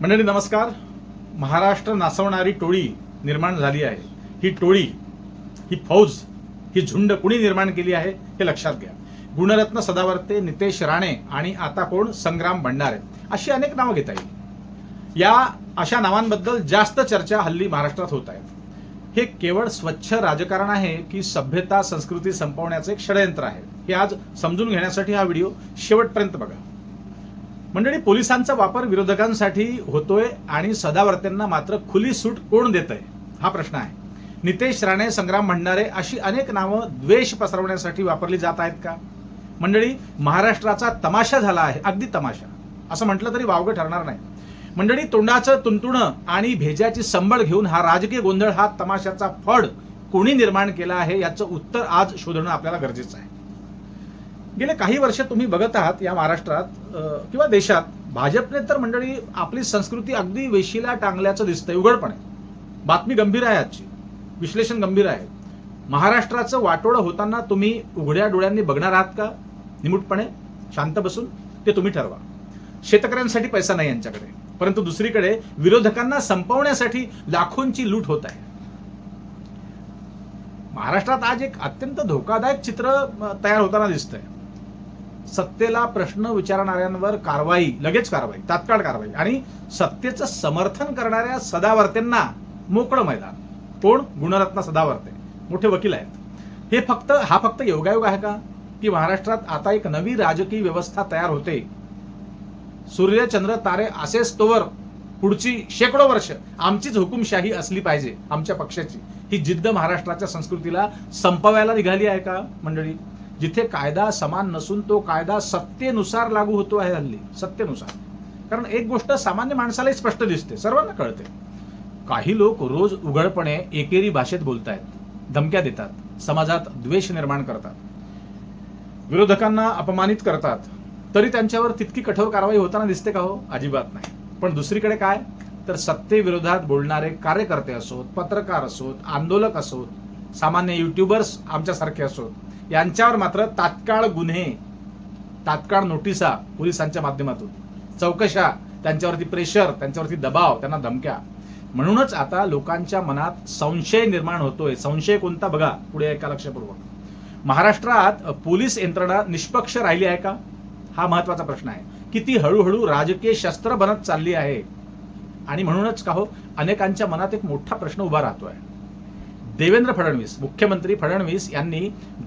मंडळी नमस्कार. महाराष्ट्र नासवणारी टोळी निर्माण झाली आहे. ही टोळी, ही फौज, ही झुंड कुणी निर्माण केली आहे हे लक्षात घ्या. गुणरत्न सदावर्ते, नितेश राणे आणि आता कोण, संग्राम भंडारे, अशी अनेक नावं घेता येईल. या अशा नावांबद्दल जास्त चर्चा हल्ली महाराष्ट्रात होत आहे. हे केवळ स्वच्छ राजकारण आहे की सभ्यता संस्कृती संपवण्याचं एक षडयंत्र आहे, हे आज समजून घेण्यासाठी हा व्हिडिओ शेवटपर्यंत बघा. मंडळी, पोलिसांचा वापर विरोधकांसाठी होतोय आणि सदावर्तेंना मात्र खुली सूट कोण देतंय हा प्रश्न आहे. नितेश राणे, संग्राम भंडारे अशी अनेक नावं द्वेष पसरवण्यासाठी वापरली जात आहेत का? मंडळी, महाराष्ट्राचा तमाशा झाला आहे, अगदी तमाशा असं म्हटलं तरी वावगं ठरणार नाही. मंडळी, तोंडाचं तुणतुणं आणि भेजाची संबळ घेऊन हा राजकीय गोंधळ, हा तमाशाचा फड कोणी निर्माण केला आहे याचं उत्तर आज शोधणं आपल्याला गरजेचं आहे. गेले काही वर्ष तुम्ही बघत आहात या महाराष्ट्रात किंवा देशात भाजपने तर मंडळी आपली संस्कृती अगदी वेशीला टांगल्याचं दिसतंय उघडपणे. बातमी गंभीर आहे, आजची विश्लेषण गंभीर आहे. महाराष्ट्राचं वाटोळं होताना तुम्ही उघड्या डोळ्यांनी बघणार आहात का? निमूटपणे शांत बसून ते तुम्ही ठरवा. शेतकऱ्यांसाठी पैसा नाही यांच्याकडे, परंतु दुसरीकडे विरोधकांना संपवण्यासाठी लाखोंची लूट होत आहे. महाराष्ट्रात आज एक अत्यंत धोकादायक चित्र तयार होताना दिसतंय. सत्तेला प्रश्न विचारणाऱ्यांवर कारवाई, लगेच कारवाई, तात्काळ कारवाई, आणि सत्तेचं समर्थन करणाऱ्या सदावर्तेंना मोकळं मैदान. कोण? गुणरत्न सदावर्ते, मोठे वकील आहेत. हा फक्त योगायोग आहे का की महाराष्ट्रात आता एक नवी राजकीय व्यवस्था तयार होते? सूर्य चंद्र तारे असेच तोवर पुढची शेकडो वर्ष आमचीच हुकुमशाही असली पाहिजे, आमच्या पक्षाची, ही जिद्द महाराष्ट्राच्या संस्कृतीला संपवायला निघाली आहे का? मंडळी, जिथे कायदा समान नसून तो कायदा सत्तेनुसार लागू होतो आहे हल्ली, सत्तेनुसार. कारण एक गोष्ट सामान्य माणसालाही स्पष्ट दिसते, सर्वांना कळते. काही लोक रोज उघडपणे एकेरी भाषेत बोलतायत, धमक्या देतात, समाजात द्वेष निर्माण करतात, विरोधकांना अपमानित करतात. तरी त्यांच्यावर तितकी कठोर कारवाई होताना दिसते का? हो, अजिबात नाही. पण दुसरीकडे काय, तर सत्तेविरोधात बोलणारे कार्यकर्ते असोत, पत्रकार असोत, आंदोलक असोत, सामान्य युट्यूबर्स आमच्यासारखे असोत, यांच्यावर मात्र तात्काळ गुन्हे, तात्काळ नोटिसा पोलिसांच्या माध्यमातून, चौकशा, त्यांच्यावरती प्रेशर, त्यांच्यावरती दबाव, त्यांना धमक्या. म्हणूनच आता लोकांच्या मनात संशय निर्माण होतोय. संशय कोणता? बघा, पुढे ऐका लक्षपूर्वक. महाराष्ट्रात पोलीस यंत्रणा निष्पक्ष राहिली आहे का? हा महत्वाचा प्रश्न आहे. किती हळूहळू राजकीय शस्त्र बनत चालली आहे. आणि म्हणूनच का हो, अनेकांच्या मनात एक मोठा प्रश्न उभा राहतोय. देवेंद्र फडणवीस, मुख्यमंत्री फडणवीस यांनी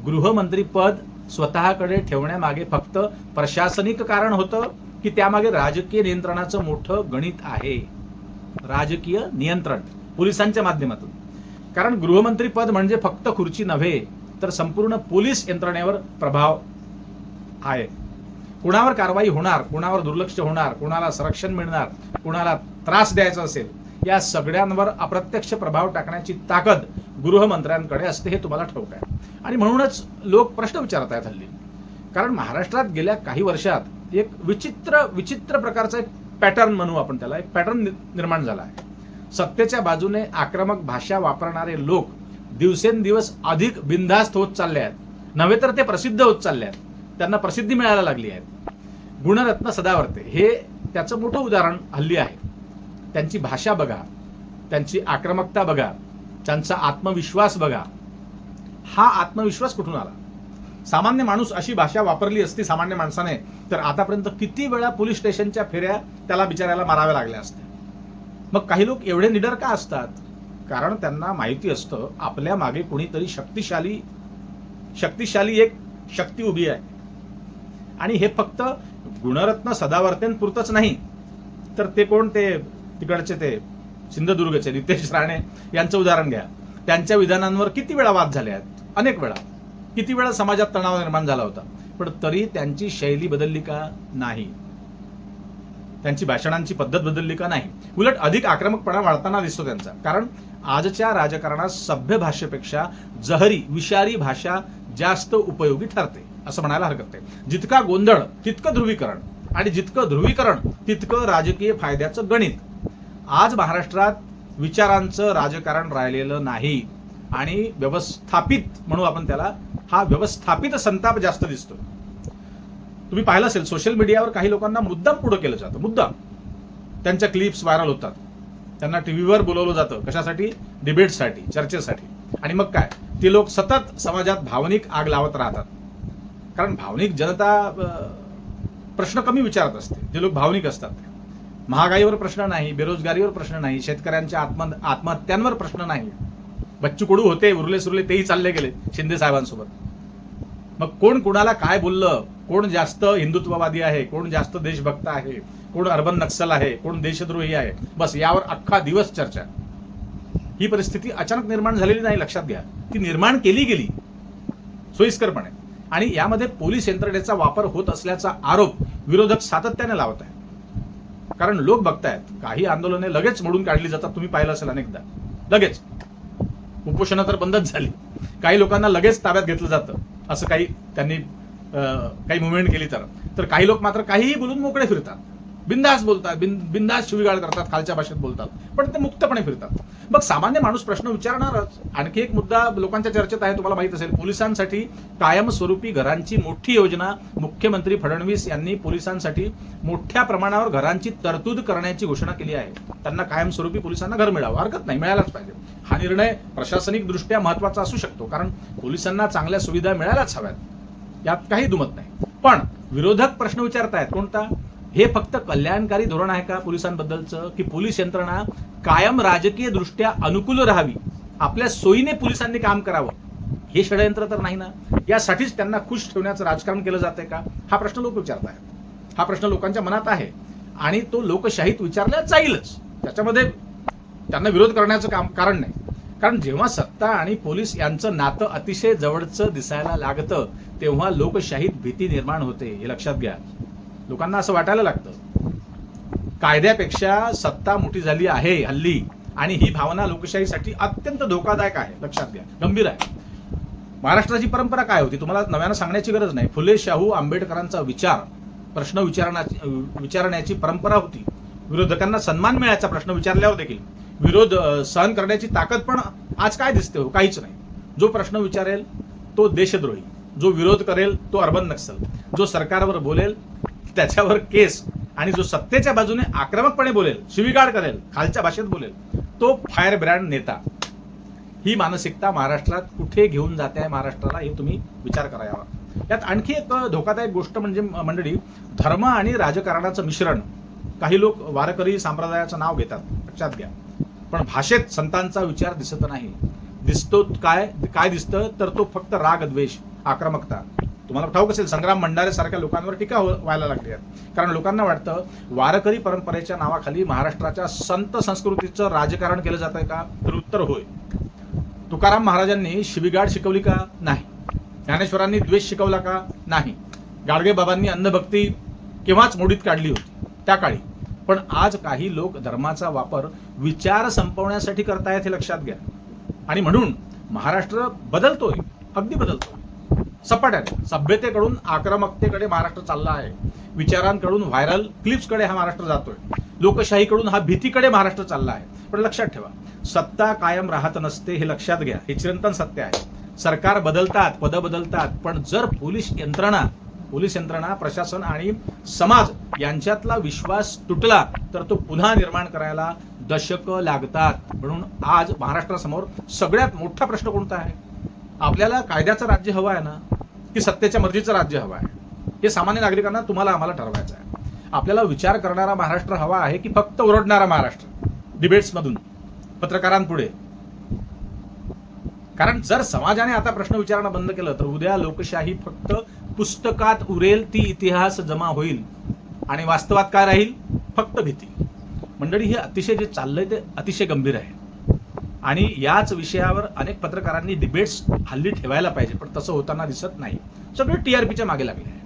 गृहमंत्री पद स्वतःकडे ठेवण्यामागे फक्त प्रशासनिक कारण होतं की त्यामागे राजकीय नियंत्रणाचं मोठं गणित आहे? राजकीय नियंत्रण पोलिसांच्या माध्यमातून. कारण गृहमंत्री पद म्हणजे फक्त खुर्ची नव्हे, तर संपूर्ण पोलीस यंत्रणेवर प्रभाव आहे. कुणावर कारवाई होणार, कुणावर दुर्लक्ष होणार, कुणाला संरक्षण मिळणार, कुणाला त्रास द्यायचा असेल, या सगळ्यांवर अप्रत्यक्ष प्रभाव टाकण्याची ताकद गृहमंत्र्यांकडे असते, हे तुम्हाला ठाऊक आहे. आणि म्हणूनच लोक प्रश्न विचारत आहेत हल्ली. कारण महाराष्ट्रात गेल्या काही वर्षात एक विचित्र प्रकारचा एक पॅटर्न, म्हणू आपण त्याला, एक पॅटर्न निर्माण झाला आहे. सत्तेच्या बाजूने आक्रमक भाषा वापरणारे लोक दिवसेंदिवस अधिक बिनधास्त होत चालले आहेत, नव्हे तर ते प्रसिद्ध होत चालले आहेत, त्यांना प्रसिद्धी मिळायला लागली आहे. गुणरत्न सदावर्ते हे त्याचं मोठं उदाहरण हल्ली आहे. त्यांची भाषा बघा, त्यांची आक्रमकता बघा, त्यांचा आत्मविश्वास बघा. हा आत्मविश्वास कुठून आला? सामान्य माणूस अशी भाषा वापरली असती सामान्य माणसाने, तर आतापर्यंत किती वेळा पोलीस स्टेशनच्या फेऱ्या त्याला बिचारायला माराव्या लागल्या असत्या. मग काही लोक एवढे निडर का असतात? कारण त्यांना माहिती असतं आपल्या मागे कोणीतरी शक्तिशाली एक शक्ती उभी आहे. आणि हे फक्त गुणरत्न सदावर्तेंपुरतंच नाही, तर ते कोण, ते तिकडचे, ते सिंधुदुर्गचे नितेश राणे यांचं उदाहरण घ्या. त्यांच्या विधानांवर किती वेळा वाद झाले आहेत, अनेक वेळा. किती वेळा समाजात तणाव निर्माण झाला होता, पण तरी त्यांची शैली बदलली का? नाही. त्यांची भाषणांची पद्धत बदलली का? नाही. उलट अधिक आक्रमकपणा वाढताना दिसतो त्यांचा. कारण आजच्या राजकारणात सभ्य भाषेपेक्षा जहरी, विषारी भाषा जास्त उपयोगी ठरते, असं म्हणायला हरकत नाही. जितका गोंधळ तितकं ध्रुवीकरण, आणि जितकं ध्रुवीकरण तितकं राजकीय फायद्याचं गणित. आज महाराष्ट्रात विचारांचं राजकारण राहिलेलं नाही, आणि व्यवस्थापित, म्हणू आपण त्याला, हा व्यवस्थापित संताप जास्त दिसतो. तुम्ही पाहिलं असेल सोशल मीडियावर काही लोकांना मुद्दाम पुढे केलं जातं, मुद्दाम. त्यांच्या क्लिप्स व्हायरल होतात, त्यांना टीव्हीवर बोलवलं जातं. कशासाठी? डिबेटसाठी, चर्चेसाठी. आणि मग काय, ते लोक सतत समाजात भावनिक आग लावत राहतात. कारण भावनिक जनता प्रश्न कमी विचारत असते. जे लोक भावनिक असतात, महागाईवर प्रश्न नाही, बेरोजगारीवर प्रश्न नाही, शेतकऱ्यांच्या आत्महत्यांवर प्रश्न नाही. बच्चू कडू होते, उरले सुरले तेही चालले गेले शिंदे साहेबांसोबत. मग कोण कुणाला काय बोललं, कोण जास्त हिंदुत्ववादी आहे, कोण जास्त देशभक्त आहे, कोण अर्बन नक्सल आहे, कोण देशद्रोही आहे, बस यावर अख्खा दिवस चर्चा. ही परिस्थिती अचानक निर्माण झालेली नाही, लक्षात घ्या. ती निर्माण केली गेली सोयीस्करपणे. आणि यामध्ये पोलीस यंत्रणेचा वापर होत असल्याचा आरोप विरोधक सातत्याने लावत आहेत. कारण लोक बघतायत, काही आंदोलने लगेच मोडून काढली जातात. तुम्ही पाहिलं असेल अनेकदा, लगेच. उपोषणं तर बंदच झाली. काही लोकांना लगेच ताब्यात घेतलं जातं, असं काही त्यांनी काही मुवमेंट केली तर काही लोक मात्र काहीही बोलून मोकळे फिरतात, बिंदास बोलतात, बिंदास शिवीगाळ करतात, खालच्या भाषेत बोलतात, पण ते मुक्तपणे फिरतात. मग सामान्य माणूस प्रश्न विचारणारच. आणखी एक मुद्दा लोकांच्या चर्चेत आहे, तुम्हाला माहित असेल. पोलिसांसाठी कायमस्वरूपी घरांची मोठी योजना मुख्यमंत्री फडणवीस यांनी पोलिसांसाठी मोठ्या प्रमाणावर घरांची तरतूद करण्याची घोषणा केली आहे. त्यांना कायमस्वरूपी पोलिसांना घर मिळावं, हरकत नाही, मिळायलाच पाहिजे. हा निर्णय प्रशासनिक दृष्ट्या महत्वाचा असू शकतो, कारण पोलिसांना चांगल्या सुविधा मिळायलाच हव्यात, यात काही दुमत नाही. पण विरोधक प्रश्न विचारतायत कोणता? हे फक्त कल्याणकारी धोरण आहे का पोलिसांबद्दलचं, की पोलीस यंत्रणा कायम राजकीय दृष्ट्या अनुकूल राहावी, आपल्या सोयीने पोलिसांनी काम करावं, हे षडयंत्र तर नाही ना? यासाठीच त्यांना खुश ठेवण्याचं राजकारण केलं जातंय का? हा प्रश्न लोक विचारतायत. हा प्रश्न लोकांच्या मनात आहे आणि तो लोकशाहीत विचारला जाईलच. त्याच्यामध्ये त्यांना विरोध करण्याचं कारण नाही. कारण जेव्हा सत्ता आणि पोलीस यांचं नातं अतिशय जवळचं दिसायला लागतं, तेव्हा लोकशाहीत भीती निर्माण होते, हे लक्षात घ्या. लोकांना असं वाटायला लागतं कायद्यापेक्षा सत्ता मोठी झाली आहे हल्ली, आणि ही भावना लोकशाहीसाठी अत्यंत धोकादायक आहे. लक्षात घ्या, गंभीर आहे. महाराष्ट्राची परंपरा काय होती तुम्हाला नव्यानं सांगण्याची गरज नाही. फुले, शाहू, आंबेडकरांचा विचार, प्रश्न विचारण्याची परंपरा होती. विरोधकांना सन्मान मिळायचा प्रश्न विचारल्यावर देखील. विरोध सहन करण्याची ताकद पण आज काय दिसते हो? काहीच नाही. जो प्रश्न विचारेल तो देशद्रोही, जो विरोध करेल तो अर्बन नक्सल, जो सरकारवर बोलेल त्याच्यावर केस, आणि जो सत्तेच्या बाजूने आक्रमकपणे बोलेल, शिवीगाळ करेल, खालच्या भाषेत बोलेल, तो फायर ब्रँड नेता. ही मानसिकता महाराष्ट्रात कुठे घेऊन जाते आहे महाराष्ट्राला, हे तुम्ही विचार करावा. यात आणखी एक धोकादायक गोष्ट म्हणजे मंडळी, धर्म आणि राजकारणाचं मिश्रण. काही लोक वारकरी संप्रदायाचं नाव घेतात, लक्षात घ्या, पण भाषेत संतांचा विचार दिसत नाही. दिसतो काय दिसतं तर तो फक्त राग, द्वेष, आक्रमकता. तुम्हाला ठाऊक असेल, संग्राम भंडारे सारख्या लोकांवर टीका व्हायला लागली आहे. कारण लोकांना वाटतं वारकरी परंपरेच्या नावाखाली महाराष्ट्राच्या संत संस्कृतीचं राजकारण केलं जात आहे का? तर उत्तर होय. तुकाराम महाराजांनी शिवीगाळ शिकवली का? नाही. ज्ञानेश्वरांनी द्वेष शिकवला का? नाही. गाडगे बाबांनी अंधभक्ती केव्हाच मोडीत काढली होती त्या काळी. पण आज काही लोक धर्माचा वापर विचार संपवण्यासाठी करतायत, हे लक्षात घ्या. आणि म्हणून महाराष्ट्र बदलतोय, अगदी बदलतोय सपाट्याने. सभ्यतेकडून आक्रमकतेकडे महाराष्ट्र चालला आहे. विचारांकडून व्हायरल क्लिप्सकडे हा महाराष्ट्र जातोय. लोकशाहीकडून हा भीतीकडे महाराष्ट्र चालला आहे. पण लक्षात ठेवा, सत्ता कायम राहत नसते, हे लक्षात घ्या. हे चिरंतन सत्य आहे. सरकार बदलतात, पद बदलतात, पण जर पोलीस यंत्रणा, प्रशासन आणि समाज यांच्यातला विश्वास तुटला तर तो पुन्हा निर्माण करायला दशकं लागतात. म्हणून आज महाराष्ट्रासमोर सगळ्यात मोठा प्रश्न कोणता आहे? आपल्याला कायद्याचं राज्य हवं आहे ना, की सत्तेच्या मर्जीचं राज्य हवं आहे? हे सामान्य नागरिकांना, तुम्हाला, आम्हाला ठरवायचं आहे. आपल्याला विचार करणारा महाराष्ट्र हवा आहे, की फक्त ओरडणारा महाराष्ट्र डिबेट्समधून पत्रकारांपुढे? कारण जर समाजाने आता प्रश्न विचारणं बंद केलं तर उद्या लोकशाही फक्त पुस्तकात उरेल, ती इतिहास जमा होईल, आणि वास्तवात काय राहील? फक्त भीती. मंडळी, हे अतिशय जे चाललंय ते अतिशय गंभीर आहे. आणि याच विषयावर अनेक पत्रकारांनी डिबेट्स हल्ली ठेवायला पाहिजे, पण तसं होताना दिसत नाही. सगळे टीआरपीच्या मागे लागले आहे.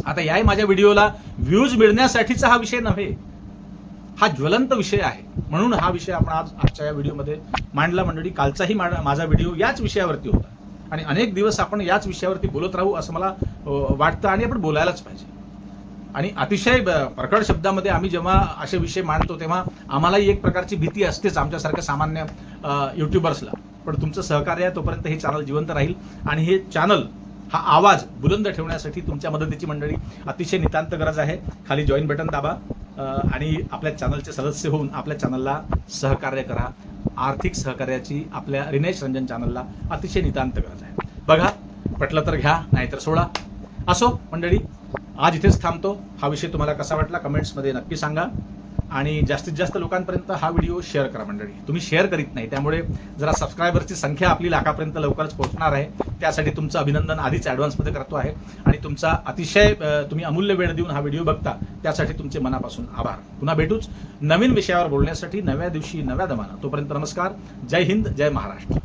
आता याही माझ्या व्हिडिओला व्ह्यूज मिळण्यासाठीचा हा विषय नव्हे, हा ज्वलंत विषय आहे. म्हणून हा विषय आपण आजच्या या व्हिडिओमध्ये मांडला. मंडळी, कालचाही माझा व्हिडिओ याच विषयावरती होता, आणि अनेक दिवस आपण याच विषयावरती बोलत राहू असं मला वाटतं, आणि आपण बोलायलाच पाहिजे. आणि अतिशय प्रकट शब्दामध्ये आम्ही जेव्हा असे विषय मांडतो तेव्हा आम्हालाही एक प्रकारची भीती असतेच, आमच्यासारख्या सामान्य युट्यूबर्सला. पण तुमचं सहकार्य आहे तोपर्यंत हे चॅनल जिवंत राहील, आणि हे चॅनल हा आवाज बुलंद ठेवण्यासाठी तुमच्या मदतीची मंडळी अतिशय नितांत गरज आहे. खाली जॉईन बटन दाबा आणि आपल्या चॅनलचे सदस्य होऊन आपल्या चॅनलला सहकार्य करा. आर्थिक सहकार्याची आपल्या रिनेश रंजन चॅनलला अतिशय नितांत गरज आहे. बघा, पटलं तर घ्या, नाहीतर सोडा. असो मंडळी, आज इथेच थांबतो. हा विषय तुम्हाला कसा वाटला कमेंट्समध्ये नक्की सांगा आणि जास्तीत जास्त लोकांपर्यंत हा व्हिडिओ शेअर करा मंडळी. तुम्ही शेअर करीत नाही, त्यामुळे जरा सबस्क्रायबरची संख्या आपली लाखापर्यंत लवकरच पोहोचणार आहे. त्यासाठी तुमचं अभिनंदन आधीच ॲडव्हान्समध्ये करतो आहे आणि तुमचा अतिशय तुम्ही अमूल्य वेळ देऊन हा व्हिडिओ बघता त्यासाठी तुमचे मनापासून आभार. पुन्हा भेटूच नवीन विषयावर बोलण्यासाठी नव्या दिवशी नव्या दमानं. तोपर्यंत नमस्कार. जय हिंद, जय महाराष्ट्र.